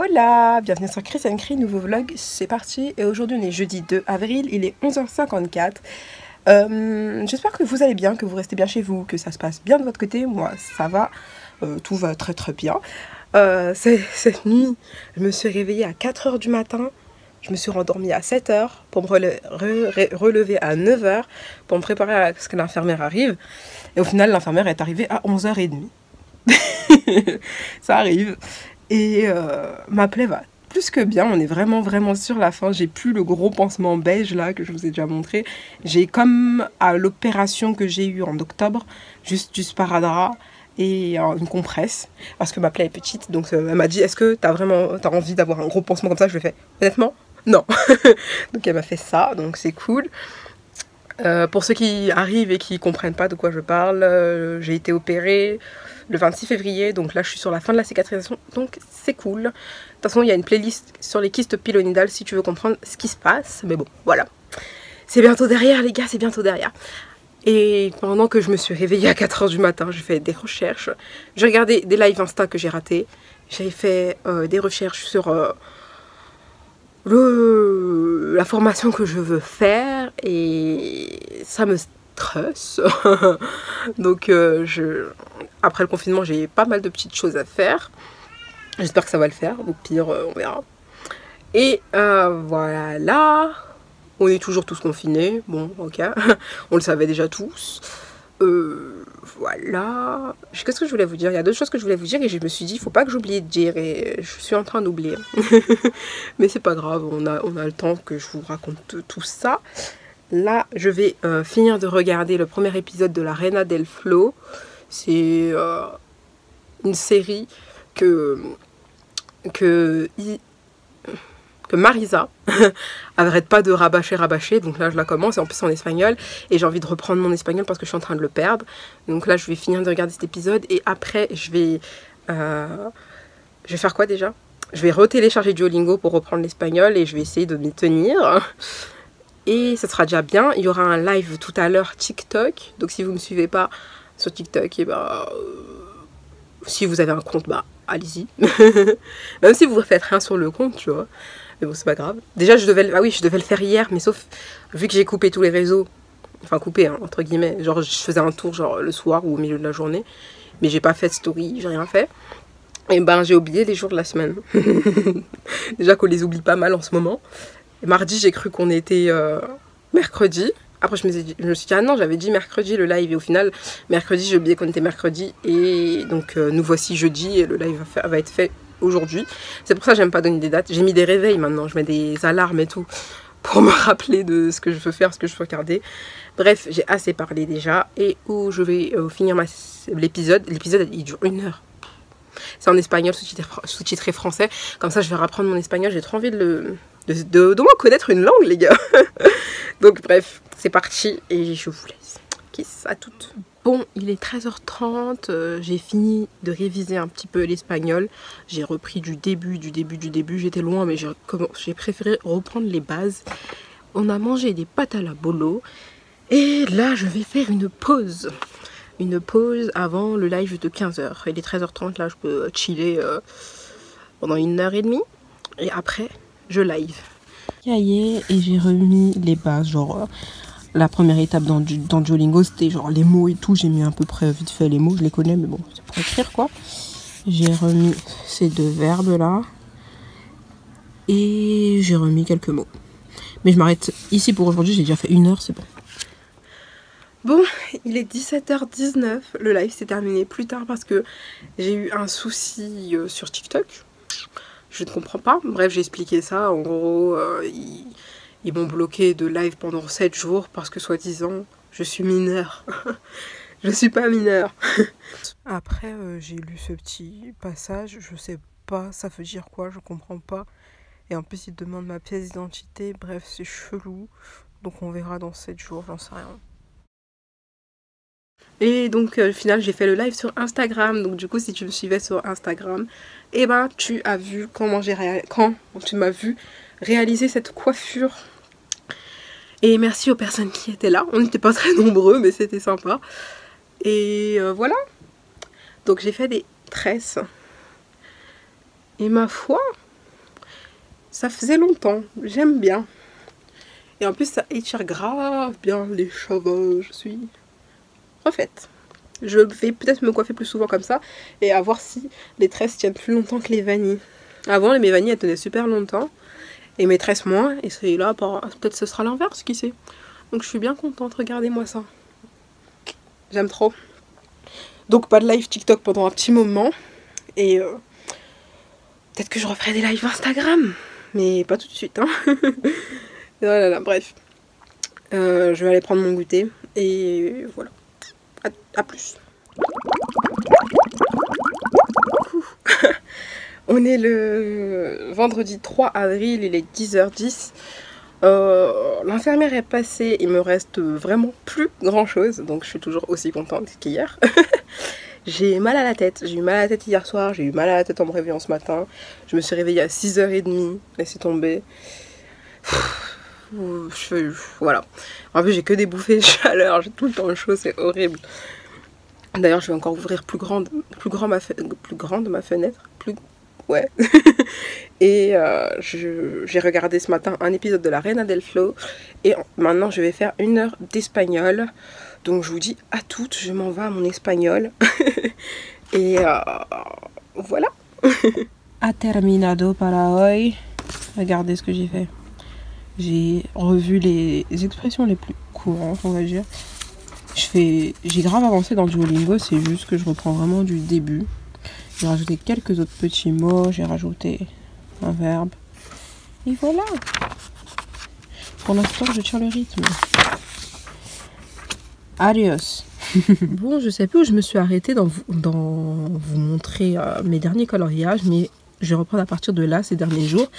Hola, bienvenue sur Chris & Cri, nouveau vlog, c'est parti. Et aujourd'hui on est jeudi 2 avril, il est 11h54. J'espère que vous allez bien, que vous restez bien chez vous, que ça se passe bien de votre côté. Moi ça va, tout va très très bien. Cette nuit, je me suis réveillée à 4h du matin. Je me suis rendormie à 7h pour me relever à 9h pour me préparer à ce que l'infirmière arrive. Et au final, l'infirmière est arrivée à 11h30. Ça arrive. Et ma plaie va plus que bien. On est vraiment sur la fin. J'ai plus le gros pansement beige là que je vous ai déjà montré. J'ai comme à l'opération que j'ai eue en octobre, juste du sparadrap et une compresse parce que ma plaie est petite. Donc elle m'a dit, est-ce que t'as envie d'avoir un gros pansement comme ça? Je lui ai fait, honnêtement non. Donc elle m'a fait ça, donc c'est cool. Pour ceux qui arrivent et qui comprennent pas de quoi je parle, j'ai été opérée le 26 février, donc là je suis sur la fin de la cicatrisation, donc c'est cool. De toute façon il y a une playlist sur les kystes pilonidales si tu veux comprendre ce qui se passe, mais bon voilà. C'est bientôt derrière les gars, c'est bientôt derrière. Et pendant que je me suis réveillée à 4h du matin, j'ai fait des recherches. J'ai regardé des lives Insta que j'ai ratés. J'ai fait des recherches sur la formation que je veux faire et ça me stresse. Donc après le confinement, j'ai pas mal de petites choses à faire. J'espère que ça va le faire, au pire on verra. Et voilà. On est toujours tous confinés, bon ok, on le savait déjà tous. Voilà. Qu'est-ce que je voulais vous dire? Il y a d'autres choses que je voulais vous dire et je me suis dit, il faut pas que j'oublie de dire et je suis en train d'oublier. Mais c'est pas grave, on a le temps que je vous raconte tout ça. Là, je vais finir de regarder le premier épisode de la Reina del Flow. C'est une série que Marisa arrête pas de rabâcher, donc là je la commence et en plus en espagnol et j'ai envie de reprendre mon espagnol parce que je suis en train de le perdre, donc là je vais finir de regarder cet épisode et après je vais faire quoi déjà? Je vais retélécharger Duolingo pour reprendre l'espagnol et je vais essayer de m'y tenir et ça sera déjà bien. Il y aura un live tout à l'heure TikTok, donc si vous me suivez pas sur TikTok, et si vous avez un compte, allez-y. Même si vous ne faites rien sur le compte, tu vois. Mais bon, c'est pas grave. Déjà, je devais le faire hier, mais sauf, vu que j'ai coupé tous les réseaux, enfin coupé, hein, entre guillemets, genre je faisais un tour genre le soir ou au milieu de la journée, mais j'ai pas fait de story, j'ai rien fait. Et j'ai oublié les jours de la semaine. Déjà qu'on les oublie pas mal en ce moment. Et mardi, j'ai cru qu'on était mercredi. Après, je me suis dit, ah non, j'avais dit mercredi le live. Et au final, mercredi, j'ai oublié qu'on était mercredi. Et donc, nous voici jeudi et le live va être fait aujourd'hui. C'est pour ça que j'aime pas donner des dates. J'ai mis des réveils maintenant. Je mets des alarmes et tout pour me rappeler de ce que je veux faire, ce que je veux regarder. Bref, j'ai assez parlé déjà. Et où je vais finir l'épisode. L'épisode, il dure 1 heure. C'est en espagnol, sous-titré français. Comme ça, je vais reprendre mon espagnol. J'ai trop envie de moins connaître une langue, les gars. Donc bref, c'est parti et je vous laisse. Kiss à toutes. Bon, il est 13h30, j'ai fini de réviser un petit peu l'espagnol. J'ai repris du début. J'étais loin, mais j'ai préféré reprendre les bases. On a mangé des pâtes à la bolo. Et là, je vais faire une pause. Une pause avant le live de 15h. Il est 13h30, là, je peux chiller pendant 1h30. Et après, je live. Et j'ai remis les bases, genre la première étape dans Duolingo c'était genre les mots et tout, j'ai mis à peu près vite fait les mots, je les connais mais bon c'est pour écrire quoi. J'ai remis ces 2 verbes là et j'ai remis quelques mots. Mais je m'arrête ici pour aujourd'hui, j'ai déjà fait 1 heure, c'est bon. Bon, il est 17h19, le live s'est terminé plus tard parce que j'ai eu un souci sur TikTok. Je ne comprends pas. Bref, j'ai expliqué ça. En gros, ils m'ont bloqué de live pendant 7 jours parce que soi-disant, je suis mineure. Je suis pas mineure. Après, j'ai lu ce petit passage. Je sais pas, ça veut dire quoi, je comprends pas. Et en plus, ils demandent ma pièce d'identité. Bref, c'est chelou. Donc on verra dans 7 jours, j'en sais rien. Et donc au final j'ai fait le live sur Instagram. Donc du coup si tu me suivais sur Instagram, tu as vu quand tu m'as vu réaliser cette coiffure. Et merci aux personnes qui étaient là. On n'était pas très nombreux mais c'était sympa. Et voilà. Donc j'ai fait des tresses. Et ma foi, Ça faisait longtemps, j'aime bien. Et en plus ça étire grave bien les cheveux, je suis refaite. Je vais peut-être me coiffer plus souvent comme ça et à voir si les tresses tiennent plus longtemps que les vanilles. Avant mes vanilles elles tenaient super longtemps et mes tresses moins, et celui-là peut-être ce sera l'inverse, qui sait. Donc je suis bien contente, regardez-moi ça. J'aime trop. Donc pas de live TikTok pendant un petit moment et peut-être que je referai des lives Instagram, mais pas tout de suite hein. Voilà, bref. Je vais aller prendre mon goûter et voilà. À plus. On est le vendredi 3 avril, il est 10h10. L'infirmière est passée, il me reste vraiment plus grand chose, donc je suis toujours aussi contente qu'hier. J'ai mal à la tête, j'ai eu mal à la tête hier soir, j'ai eu mal à la tête en me réveillant ce matin. Je me suis réveillée à 6h30, laissez tomber. Voilà. En plus j'ai que des bouffées de chaleur, j'ai tout le temps chaud, c'est horrible. D'ailleurs je vais encore ouvrir plus grande ma fenêtre. Ouais. Et j'ai regardé ce matin un épisode de la Reina del Flow. Et maintenant je vais faire 1 heure d'espagnol. Donc je vous dis à toutes, je m'en vais à mon espagnol. Et voilà. Ha terminado para hoy. Regardez ce que j'ai fait. J'ai revu les expressions les plus courantes, on va dire. J'ai grave avancé dans Duolingo, c'est juste que je reprends vraiment du début. J'ai rajouté quelques autres petits mots, j'ai rajouté un verbe. Et voilà. Pour l'instant, je tiens le rythme. Adios. Bon, je sais plus où je me suis arrêtée dans vous montrer mes derniers coloriages, mais je vais reprendre à partir de là ces derniers jours,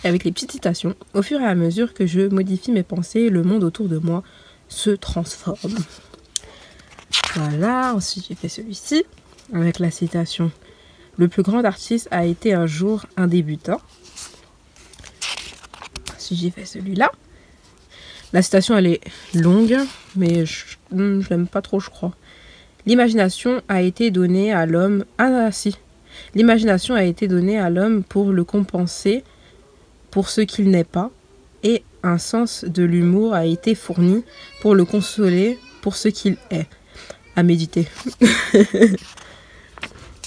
avec les petites citations. Au fur et à mesure que je modifie mes pensées, le monde autour de moi se transforme. Voilà, ensuite j'ai fait celui-ci, avec la citation. Le plus grand artiste a été un jour un débutant. Ensuite j'ai fait celui-là. La citation elle est longue, mais je l'aime pas trop je crois. L'imagination a été donnée à l'homme... Ah si. L'imagination a été donnée à l'homme pour le compenser pour ce qu'il n'est pas, et un sens de l'humour a été fourni pour le consoler pour ce qu'il est. À méditer.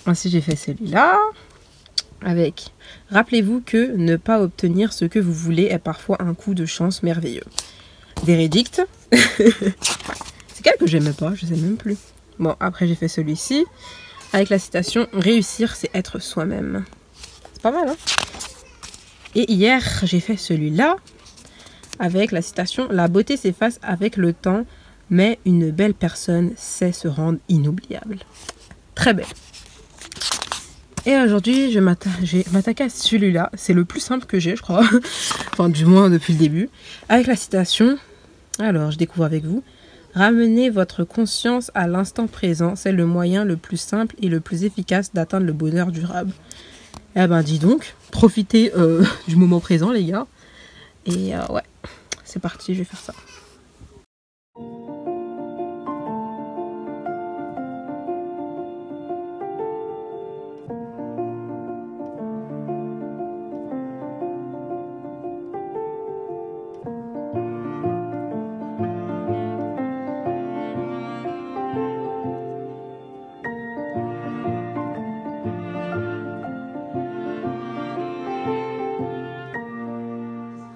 Ensuite j'ai fait celui-là avec rappelez-vous que ne pas obtenir ce que vous voulez est parfois un coup de chance merveilleux. Véridict. C'est quel que j'aimais pas, je sais même plus. Bon, après j'ai fait celui-ci avec la citation réussir c'est être soi-même. C'est pas mal hein. Et hier j'ai fait celui-là avec la citation la beauté s'efface avec le temps, mais une belle personne sait se rendre inoubliable. Très belle. Et aujourd'hui, je vais m'attaquer à celui-là. C'est le plus simple que j'ai, je crois. Enfin, du moins depuis le début. Avec la citation. Alors, je découvre avec vous. Ramenez votre conscience à l'instant présent. C'est le moyen le plus simple et le plus efficace d'atteindre le bonheur durable. Eh ben, dis donc. Profitez du moment présent, les gars. Et ouais, c'est parti, je vais faire ça.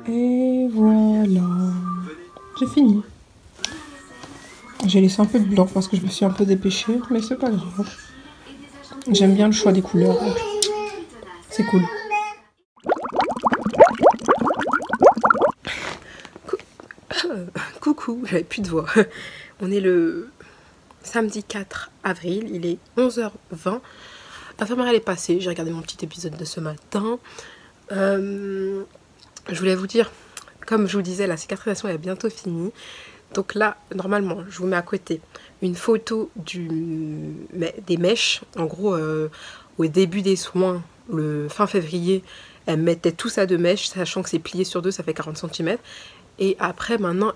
Et voilà, j'ai fini. J'ai laissé un peu de blanc parce que je me suis un peu dépêchée, mais c'est pas grave. J'aime bien le choix des couleurs, donc c'est cool. Coucou, j'avais plus de voix. On est le samedi 4 avril, il est 11h20. L'infirmière elle est passée, j'ai regardé mon petit épisode de ce matin. Je voulais vous dire, comme je vous disais, la cicatrisation est bientôt finie. Donc là, normalement, je vous mets à côté une photo des mèches. En gros, au début des soins, le fin février, elle mettait tout ça de mèches, sachant que c'est plié sur 2, ça fait 40 cm. Et après, maintenant,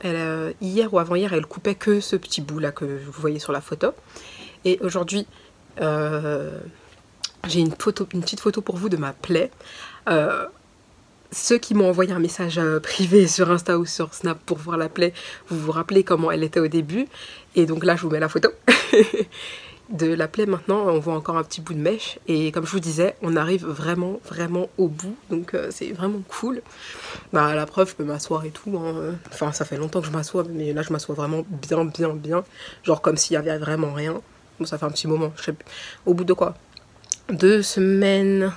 hier ou avant-hier, elle coupait que ce petit bout là que vous voyez sur la photo. Et aujourd'hui, j'ai une petite photo pour vous de ma plaie. ceux qui m'ont envoyé un message privé sur Insta ou sur Snap pour voir la plaie, vous vous rappelez comment elle était au début. Et donc là, je vous mets la photo de la plaie. Maintenant, on voit encore un petit bout de mèche. Et comme je vous disais, on arrive vraiment, vraiment au bout. Donc c'est vraiment cool. Bah, la preuve, je peux m'asseoir et tout. Hein. Enfin, ça fait longtemps que je m'assois, mais là, je m'assois vraiment bien, bien, bien. Genre comme s'il y avait vraiment rien. Bon, ça fait un petit moment. Je sais, au bout de quoi? 2 semaines...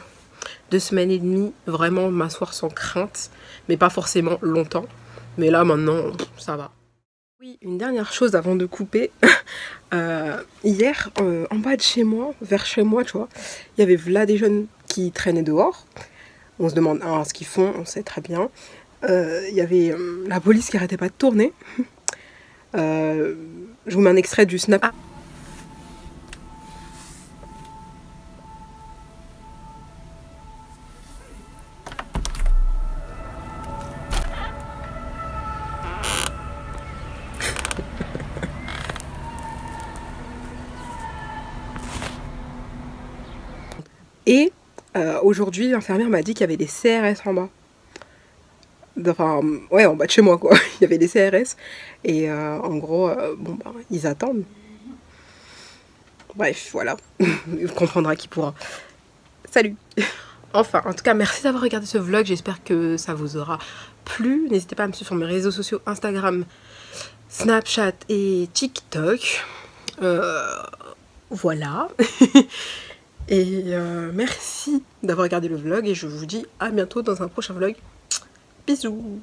2 semaines et demie, vraiment m'asseoir sans crainte, mais pas forcément longtemps. Mais là maintenant, ça va. Oui, une dernière chose avant de couper. Hier, en bas de chez moi, vers chez moi, tu vois, il y avait là des jeunes qui traînaient dehors. On se demande ce qu'ils font, on sait très bien. Il y avait la police qui arrêtait pas de tourner. Je vous mets un extrait du snap. Et aujourd'hui, l'infirmière m'a dit qu'il y avait des CRS en bas. Enfin, ouais, en bas de chez moi, quoi. Il y avait des CRS. Et en gros, bon, bah, ils attendent. Bref, voilà. Il comprendra qui pourra. Salut. Enfin, en tout cas, merci d'avoir regardé ce vlog. J'espère que ça vous aura plu. N'hésitez pas à me suivre sur mes réseaux sociaux, Instagram, Snapchat et TikTok. Voilà. Et merci d'avoir regardé le vlog et je vous dis à bientôt dans un prochain vlog. Bisous.